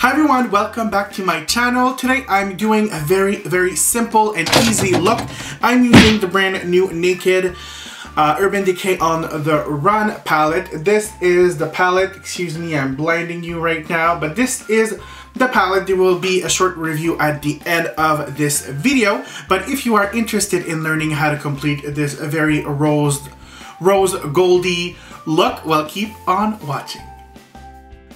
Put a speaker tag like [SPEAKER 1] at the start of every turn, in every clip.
[SPEAKER 1] Hi everyone, welcome back to my channel. Today I'm doing a very simple and easy look. I'm using the brand new Naked Urban Decay on the Run palette. This is the palette, excuse me, I'm blinding you right now, but this is the palette. There will be a short review at the end of this video, but if you are interested in learning how to complete this very rose goldy look, well, keep on watching.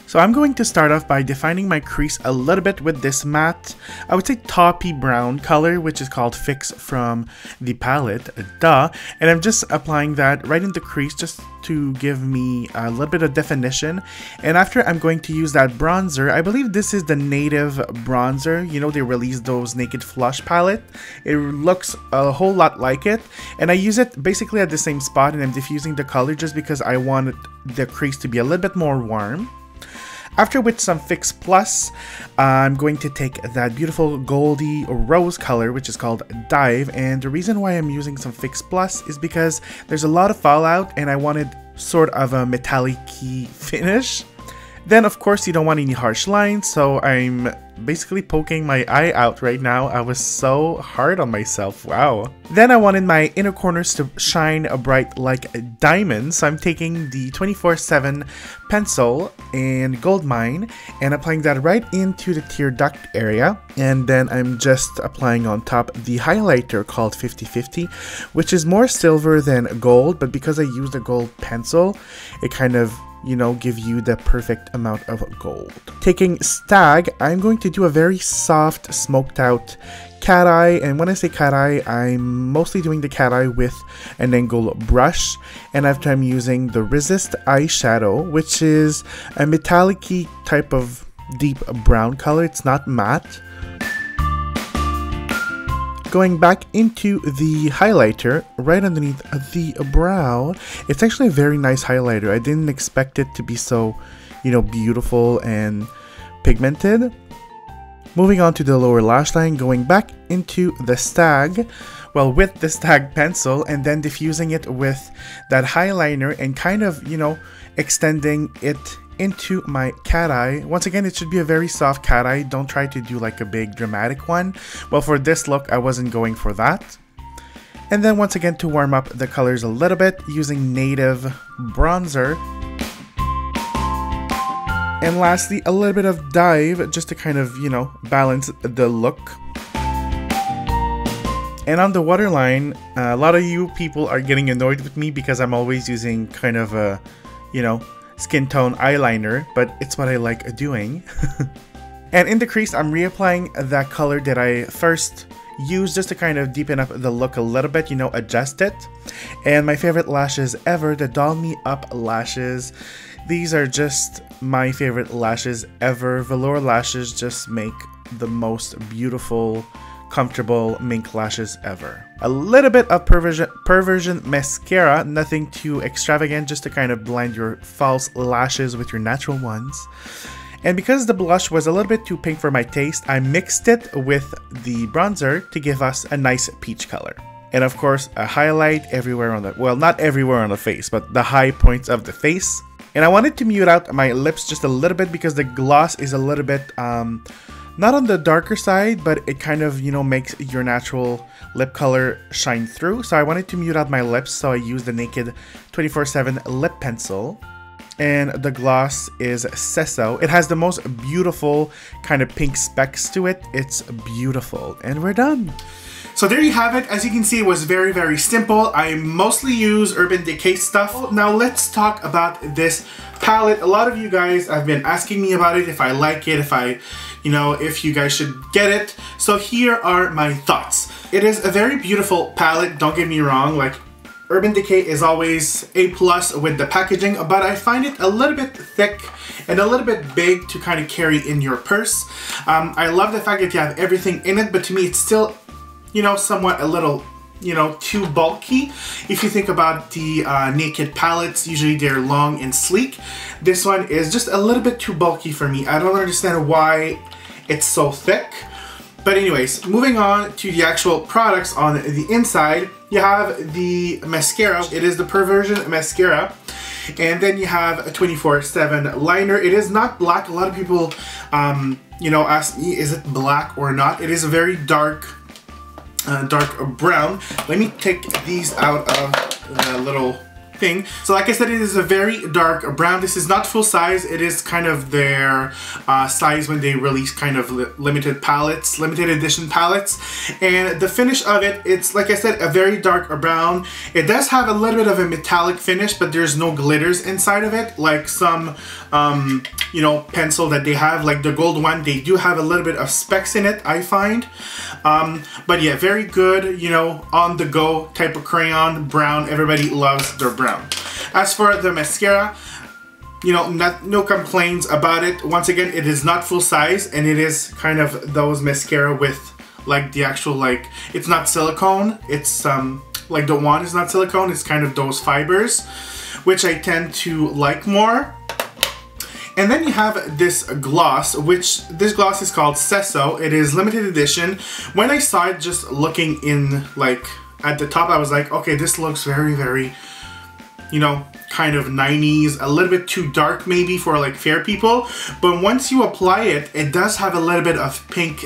[SPEAKER 1] So I'm going to start off by defining my crease a little bit with this matte, I would say taupey brown color, which is called Fix from the palette, duh. And I'm just applying that right in the crease just to give me a little bit of definition. And after, I'm going to use that bronzer. I believe this is the Native bronzer. You know, they released those Naked Flush palette. It looks a whole lot like it. And I use it basically at the same spot, and I'm diffusing the color just because I wanted the crease to be a little bit more warm. After, with some Fix Plus, I'm going to take that beautiful goldy rose color, which is called Dive. And the reason why I'm using some Fix Plus is because there's a lot of fallout and I wanted sort of a metallic-y finish. Then, of course, you don't want any harsh lines, so I'm basically poking my eye out right now. I was so hard on myself, wow. Then I wanted my inner corners to shine bright like diamonds, so I'm taking the 24/7 pencil and Gold Mine and applying that right into the tear duct area. And then I'm just applying on top the highlighter called 50/50, which is more silver than gold, but because I used a gold pencil, it kind of, you know, give you the perfect amount of gold. Taking Stag, I'm going to do a very soft smoked out cat eye, and when I say cat eye, I'm mostly doing the cat eye with an angle brush, and after, I'm using the Resist eyeshadow, which is a metallic-y type of deep brown color. It's not matte. Going back into the highlighter right underneath the brow. It's actually a very nice highlighter. I didn't expect it to be so, you know, beautiful and pigmented. Moving on to the lower lash line, going back into the Stag, well, with the Stag pencil, and then diffusing it with that highliner and kind of, you know, extending it into my cat eye. Once again, it should be a very soft cat eye. Don't try to do like a big dramatic one. Well, for this look, I wasn't going for that. And then once again, to warm up the colors a little bit, using Native bronzer. And lastly, a little bit of Dive just to kind of, you know, balance the look. And on the waterline, a lot of you people are getting annoyed with me because I'm always using kind of a, you know, skin tone eyeliner, but it's what I like doing. And in the crease, I'm reapplying that color that I first used just to kind of deepen up the look a little bit, you know, adjust it. And my favorite lashes ever, the Doll Me Up lashes. These are just my favorite lashes ever. Velour lashes just make the most beautiful, comfortable mink lashes ever. A little bit of perversion mascara, nothing too extravagant, just to kind of blend your false lashes with your natural ones. And because the blush was a little bit too pink for my taste, I mixed it with the bronzer to give us a nice peach color. And of course, a highlight everywhere on the, well, not everywhere on the face, but the high points of the face. And I wanted to mute out my lips just a little bit because the gloss is a little bit, not on the darker side, but it kind of, you know, makes your natural lip color shine through. So I wanted to mute out my lips, so I used the Naked 24/7 lip pencil. And the gloss is Sesso. It has the most beautiful kind of pink specks to it. It's beautiful. And we're done. So there you have it. As you can see, it was very simple. I mostly use Urban Decay stuff. Now let's talk about this palette. A lot of you guys have been asking me about it, if I like it, if I, you know, if you guys should get it. So here are my thoughts. It is a very beautiful palette, don't get me wrong. Like, Urban Decay is always A+ with the packaging, but I find it a little bit thick and a little bit big to kind of carry in your purse. I love the fact that you have everything in it, but to me it's still, you know, somewhat a little, you know, too bulky. If you think about the Naked palettes, usually they're long and sleek. This one is just a little bit too bulky for me. I don't understand why it's so thick. But anyways, moving on to the actual products on the inside, you have the mascara. It is the Perversion mascara. And then you have a 24/7 liner. It is not black. A lot of people, you know, ask me, is it black or not? It is a very dark brown. Let me take these out of the little thing. So like I said, it is a very dark brown. This is not full size. It is kind of their size when they release kind of limited palettes, limited edition palettes. And the finish of it, it's like I said, a very dark brown. It does have a little bit of a metallic finish, but there's no glitters inside of it like some you know, pencil that they have, like the gold one. They do have a little bit of specks in it, I find. But yeah, very good, you know, on the go type of crayon, brown. Everybody loves their brown. As for the mascara, you know, no complaints about it. Once again, it is not full size, and it is kind of those mascara with like the actual, like, it's not silicone. It's like the wand is not silicone. It's kind of those fibers, which I tend to like more. And then you have this gloss, which this gloss is called Sesso. It is limited edition. When I saw it just looking in, like, at the top, I was like, okay, this looks very, very, you know, kind of 90s, a little bit too dark maybe for like fair people. But once you apply it, it does have a little bit of pink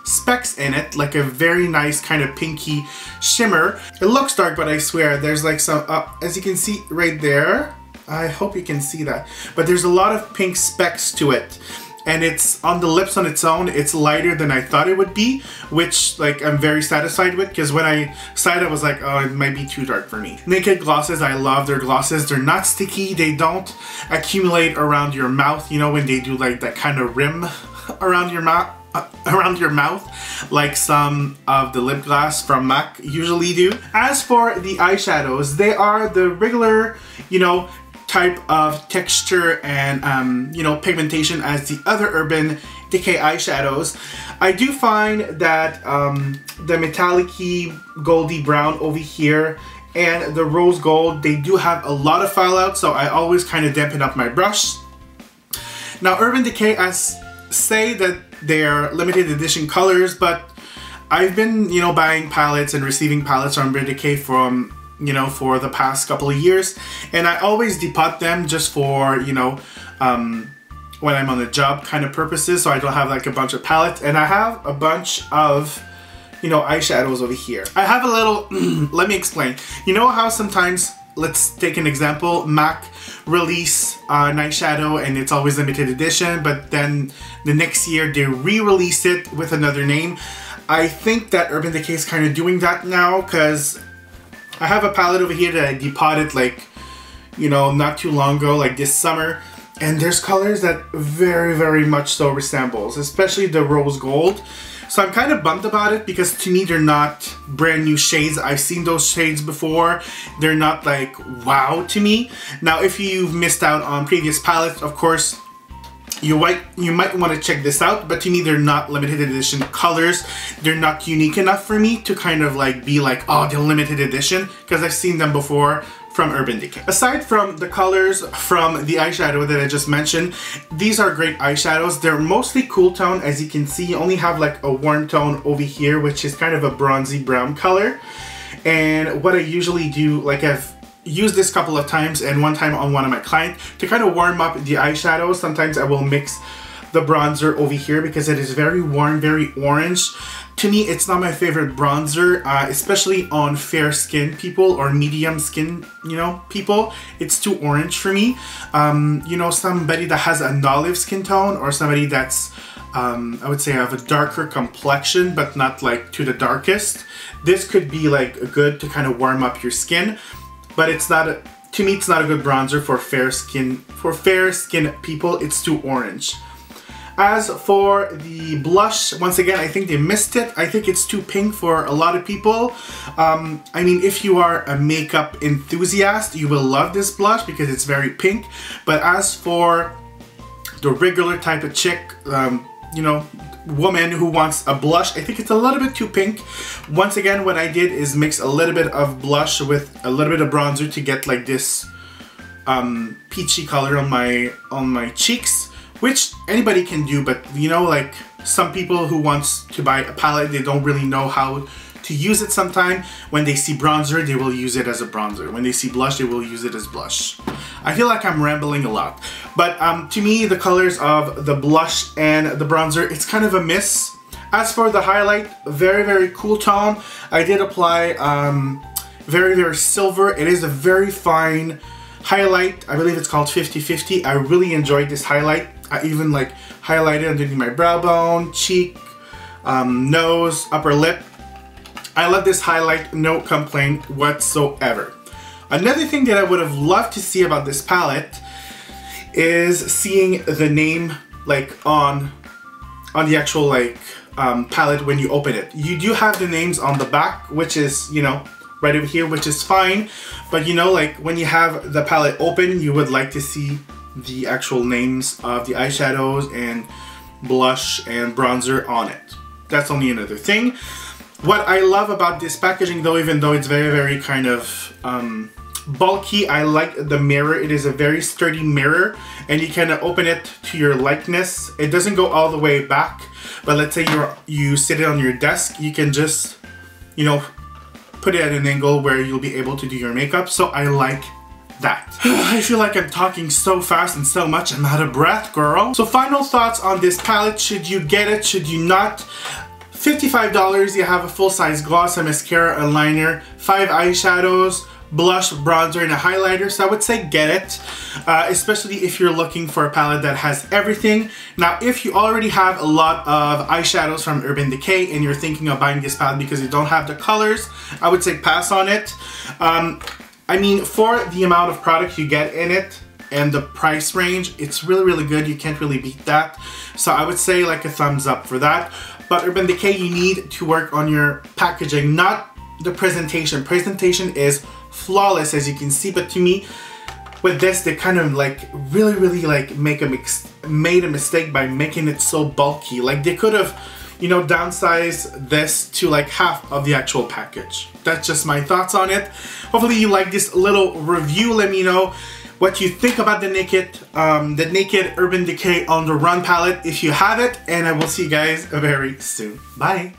[SPEAKER 1] specks in it, like a very nice kind of pinky shimmer. It looks dark, but I swear there's like some, as you can see right there, I hope you can see that, but there's a lot of pink specks to it. And it's on the lips on its own, it's lighter than I thought it would be, which like I'm very satisfied with, because when I saw it, I was like, oh, it might be too dark for me. Naked glosses, I love their glosses. They're not sticky, they don't accumulate around your mouth, you know, when they do like that kind of rim around your mouth, like some of the lip gloss from M.A.C usually do. As for the eyeshadows, they are the regular, you know, type of texture and you know, pigmentation as the other Urban Decay eyeshadows. I do find that the metallic-y goldy brown over here and the rose gold, they do have a lot of fallout, so I always kind of dampen up my brush. Now Urban Decay say that they're limited edition colors, but I've been, you know, buying palettes and receiving palettes from Urban Decay from, you know, for the past couple of years, and I always depot them just for, you know, when I'm on the job kind of purposes, so I don't have like a bunch of palettes. And I have a bunch of, you know, eyeshadows over here. I have a little, let me explain. You know how sometimes, let's take an example, M.A.C release an eyeshadow and it's always limited edition, but then the next year they re-release it with another name. I think that Urban Decay is kind of doing that now, because I have a palette over here that I depotted like, you know, not too long ago, like this summer, and there's colors that very, very much so resembles, especially the rose gold. So I'm kind of bummed about it, because to me they're not brand new shades. I've seen those shades before. They're not like wow to me. Now if you've missed out on previous palettes, of course you might want to check this out, but to me they're not limited edition colors. They're not unique enough for me to kind of like be like, oh, they're limited edition, because I've seen them before from Urban Decay. Aside from the colors from the eyeshadow that I just mentioned, these are great eyeshadows. They're mostly cool tone. As you can see, you only have like a warm tone over here, which is kind of a bronzy brown color. And what I usually do, like I've used this a couple of times and one time on one of my clients, to kind of warm up the eyeshadows, sometimes I will mix the bronzer over here because it is very warm, very orange. To me, it's not my favorite bronzer, especially on fair skin people or medium skin, you know, people. It's too orange for me. You know, somebody that has an olive skin tone, or somebody that's, I would say, have a darker complexion, but not like to the darkest. This could be like good to kind of warm up your skin, but it's not a, to me, it's not a good bronzer for fair skin. For fair skin people, it's too orange. As for the blush, once again, I think they missed it. I think it's too pink for a lot of people. I mean, if you are a makeup enthusiast, you will love this blush because it's very pink. But as for the regular type of chick, you know, woman who wants a blush, I think it's a little bit too pink. Once again, what I did is mix a little bit of blush with a little bit of bronzer to get like this peachy color on my cheeks, which anybody can do. But you know, like some people who wants to buy a palette, they don't really know how to use it sometime. When they see bronzer, they will use it as a bronzer. When they see blush, they will use it as blush. I feel like I'm rambling a lot. But to me, the colors of the blush and the bronzer, it's kind of a miss. As for the highlight, very, very cool tone. I did apply very, very silver. It is a very fine highlight. I believe it's called 50-50. I really enjoyed this highlight. I even like highlighted underneath my brow bone, cheek, nose, upper lip. I love this highlight, no complaint whatsoever. Another thing that I would have loved to see about this palette is seeing the name like on the actual like palette when you open it. You do have the names on the back, which is, you know, right over here, which is fine. But you know, like when you have the palette open, you would like to see the actual names of the eyeshadows and blush and bronzer on it. That's only another thing. What I love about this packaging though, even though it's very, very kind of bulky, I like the mirror. It is a very sturdy mirror and you kind of open it to your likeness. It doesn't go all the way back, but let's say you sit it on your desk, you can just, you know, put it at an angle where you'll be able to do your makeup. So I like that. I feel like I'm talking so fast and so much, I'm out of breath, girl. So final thoughts on this palette. Should you get it? Should you not? $55, you have a full-size gloss, a mascara, a liner, 5 eyeshadows, blush, bronzer, and a highlighter. So I would say get it, especially if you're looking for a palette that has everything. Now, if you already have a lot of eyeshadows from Urban Decay and you're thinking of buying this palette because you don't have the colors, I would say pass on it. I mean, for the amount of product you get in it and the price range, it's really, really good. You can't really beat that. So I would say like a thumbs up for that. But Urban Decay, you need to work on your packaging, not the presentation. Presentation is flawless, as you can see, but to me, with this, they kind of like really like made a mistake by making it so bulky. Like they could have, you know, downsized this to like half of the actual package. That's just my thoughts on it. Hopefully you like this little review. Let me know what you think about the Naked Urban Decay On The Run palette if you have it, and I will see you guys very soon. Bye!